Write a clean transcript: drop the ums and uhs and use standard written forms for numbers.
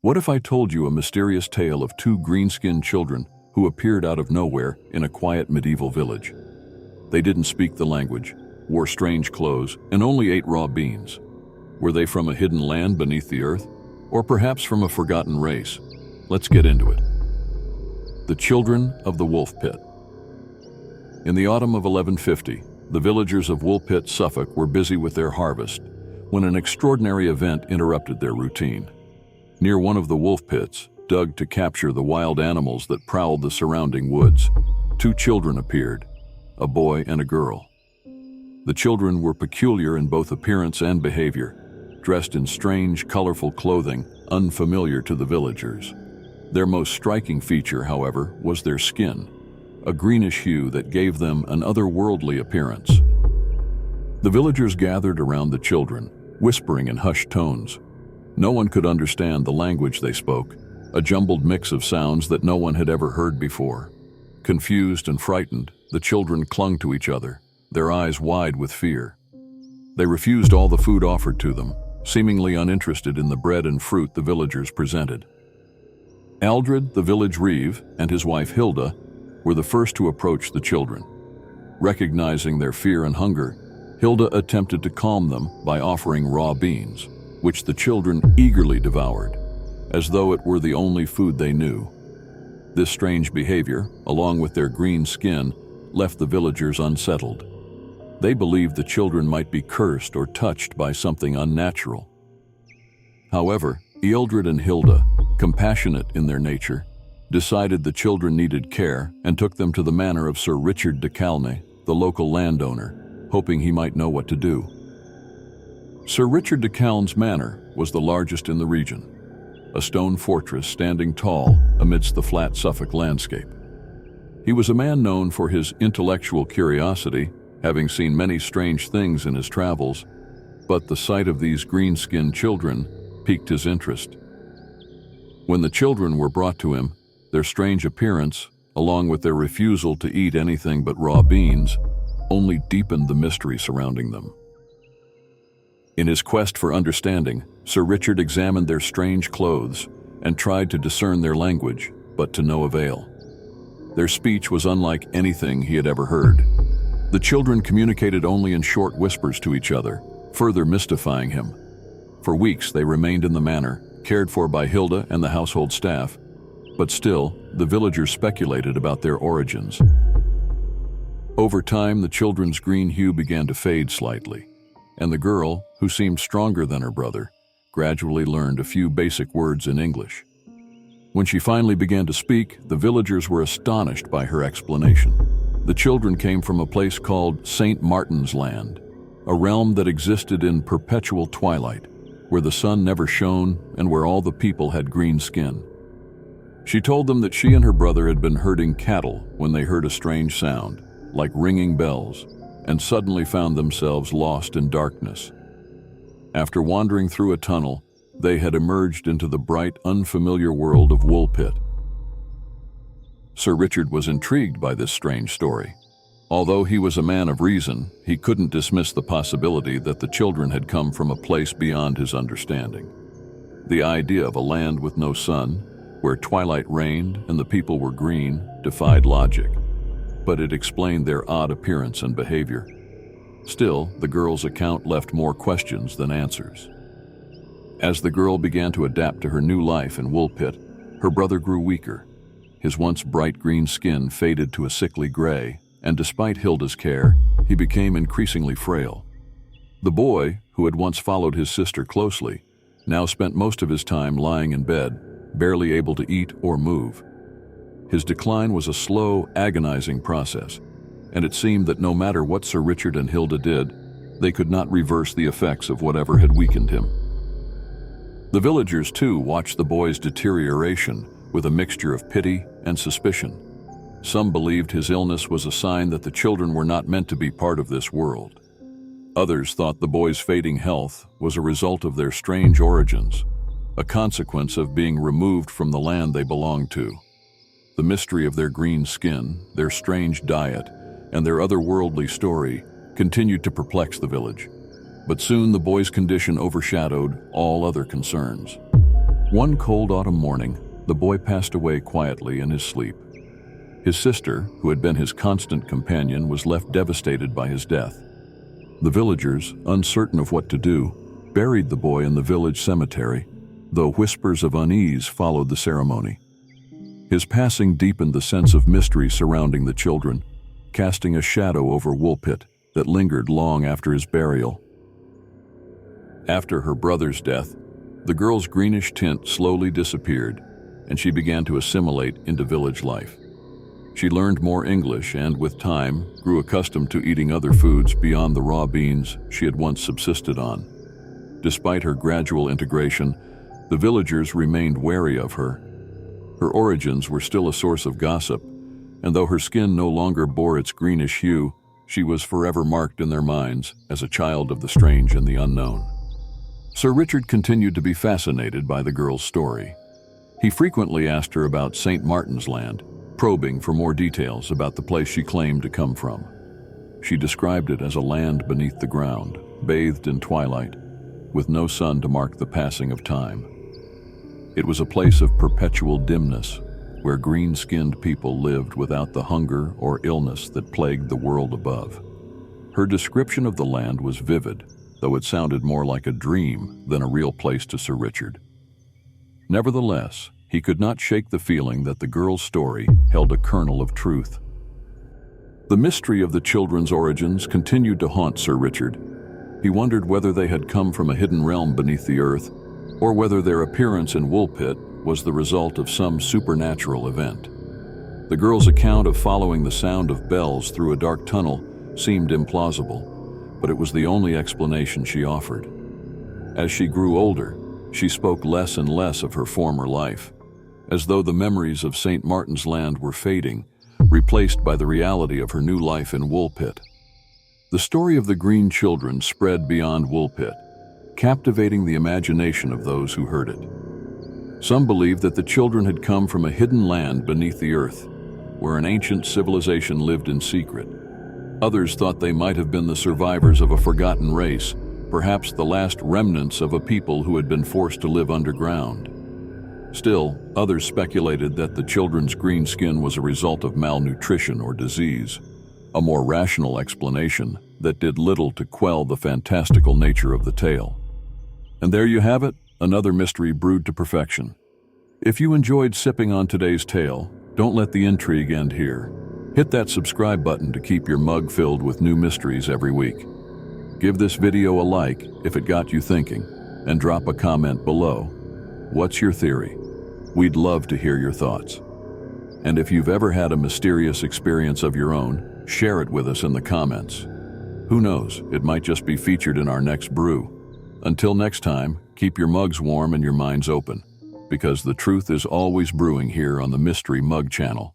What if I told you a mysterious tale of two green-skinned children who appeared out of nowhere in a quiet medieval village? They didn't speak the language, wore strange clothes, and only ate raw beans. Were they from a hidden land beneath the earth, or perhaps from a forgotten race? Let's get into it. The Children of the Woolpit. In the autumn of 1150, the villagers of Woolpit, Suffolk, were busy with their harvest when an extraordinary event interrupted their routine. Near one of the wolf pits, dug to capture the wild animals that prowled the surrounding woods, two children appeared, a boy and a girl. The children were peculiar in both appearance and behavior, dressed in strange, colorful clothing unfamiliar to the villagers. Their most striking feature, however, was their skin, a greenish hue that gave them an otherworldly appearance. The villagers gathered around the children, whispering in hushed tones. No one could understand the language they spoke, a jumbled mix of sounds that no one had ever heard before. Confused and frightened, the children clung to each other, their eyes wide with fear. They refused all the food offered to them, seemingly uninterested in the bread and fruit the villagers presented. Aldred, the village reeve, and his wife Hilda were the first to approach the children. Recognizing their fear and hunger, Hilda attempted to calm them by offering raw beans, which the children eagerly devoured, as though it were the only food they knew. This strange behavior, along with their green skin, left the villagers unsettled. They believed the children might be cursed or touched by something unnatural. However, Ealdred and Hilda, compassionate in their nature, decided the children needed care and took them to the manor of Sir Richard de Calne, the local landowner, hoping he might know what to do. Sir Richard de Calne's manor was the largest in the region, a stone fortress standing tall amidst the flat Suffolk landscape. He was a man known for his intellectual curiosity, having seen many strange things in his travels, but the sight of these green-skinned children piqued his interest. When the children were brought to him, their strange appearance, along with their refusal to eat anything but raw beans, only deepened the mystery surrounding them. In his quest for understanding, Sir Richard examined their strange clothes and tried to discern their language, but to no avail. Their speech was unlike anything he had ever heard. The children communicated only in short whispers to each other, further mystifying him. For weeks they remained in the manor, cared for by Hilda and the household staff, but still, the villagers speculated about their origins. Over time, the children's green hue began to fade slightly, and the girl, who seemed stronger than her brother, gradually learned a few basic words in English. When she finally began to speak, the villagers were astonished by her explanation. The children came from a place called St. Martin's Land, a realm that existed in perpetual twilight, where the sun never shone and where all the people had green skin. She told them that she and her brother had been herding cattle when they heard a strange sound, like ringing bells, and suddenly found themselves lost in darkness. After wandering through a tunnel, they had emerged into the bright, unfamiliar world of Woolpit. Sir Richard was intrigued by this strange story. Although he was a man of reason, he couldn't dismiss the possibility that the children had come from a place beyond his understanding. The idea of a land with no sun, where twilight reigned and the people were green, defied logic, but it explained their odd appearance and behavior. Still, the girl's account left more questions than answers. As the girl began to adapt to her new life in Woolpit, her brother grew weaker. His once bright green skin faded to a sickly gray, and despite Hilda's care, he became increasingly frail. The boy, who had once followed his sister closely, now spent most of his time lying in bed, barely able to eat or move. His decline was a slow, agonizing process, and it seemed that no matter what Sir Richard and Hilda did, they could not reverse the effects of whatever had weakened him. The villagers, too, watched the boy's deterioration with a mixture of pity and suspicion. Some believed his illness was a sign that the children were not meant to be part of this world. Others thought the boy's fading health was a result of their strange origins, a consequence of being removed from the land they belonged to. The mystery of their green skin, their strange diet, and their otherworldly story continued to perplex the village. But soon the boy's condition overshadowed all other concerns. One cold autumn morning, the boy passed away quietly in his sleep. His sister, who had been his constant companion, was left devastated by his death. The villagers, uncertain of what to do, buried the boy in the village cemetery, though whispers of unease followed the ceremony. His passing deepened the sense of mystery surrounding the children, casting a shadow over Woolpit that lingered long after his burial. After her brother's death, the girl's greenish tint slowly disappeared, and she began to assimilate into village life. She learned more English and, with time, grew accustomed to eating other foods beyond the raw beans she had once subsisted on. Despite her gradual integration, the villagers remained wary of her. Her origins were still a source of gossip, and though her skin no longer bore its greenish hue, she was forever marked in their minds as a child of the strange and the unknown. Sir Richard continued to be fascinated by the girl's story. He frequently asked her about St. Martin's Land, probing for more details about the place she claimed to come from. She described it as a land beneath the ground, bathed in twilight, with no sun to mark the passing of time. It was a place of perpetual dimness, where green-skinned people lived without the hunger or illness that plagued the world above. Her description of the land was vivid, though it sounded more like a dream than a real place to Sir Richard. Nevertheless, he could not shake the feeling that the girl's story held a kernel of truth. The mystery of the children's origins continued to haunt Sir Richard. He wondered whether they had come from a hidden realm beneath the earth, or whether their appearance in Woolpit was the result of some supernatural event. The girl's account of following the sound of bells through a dark tunnel seemed implausible, but it was the only explanation she offered. As she grew older, she spoke less and less of her former life, as though the memories of St. Martin's Land were fading, replaced by the reality of her new life in Woolpit. The story of the Green Children spread beyond Woolpit, captivating the imagination of those who heard it. Some believed that the children had come from a hidden land beneath the earth, where an ancient civilization lived in secret. Others thought they might have been the survivors of a forgotten race, perhaps the last remnants of a people who had been forced to live underground. Still, others speculated that the children's green skin was a result of malnutrition or disease, a more rational explanation that did little to quell the fantastical nature of the tale. And there you have it, another mystery brewed to perfection. If you enjoyed sipping on today's tale, don't let the intrigue end here. Hit that subscribe button to keep your mug filled with new mysteries every week. Give this video a like if it got you thinking, and drop a comment below. What's your theory? We'd love to hear your thoughts. And if you've ever had a mysterious experience of your own, share it with us in the comments. Who knows, it might just be featured in our next brew. Until next time, keep your mugs warm and your minds open, because the truth is always brewing here on the Mystery Mug channel.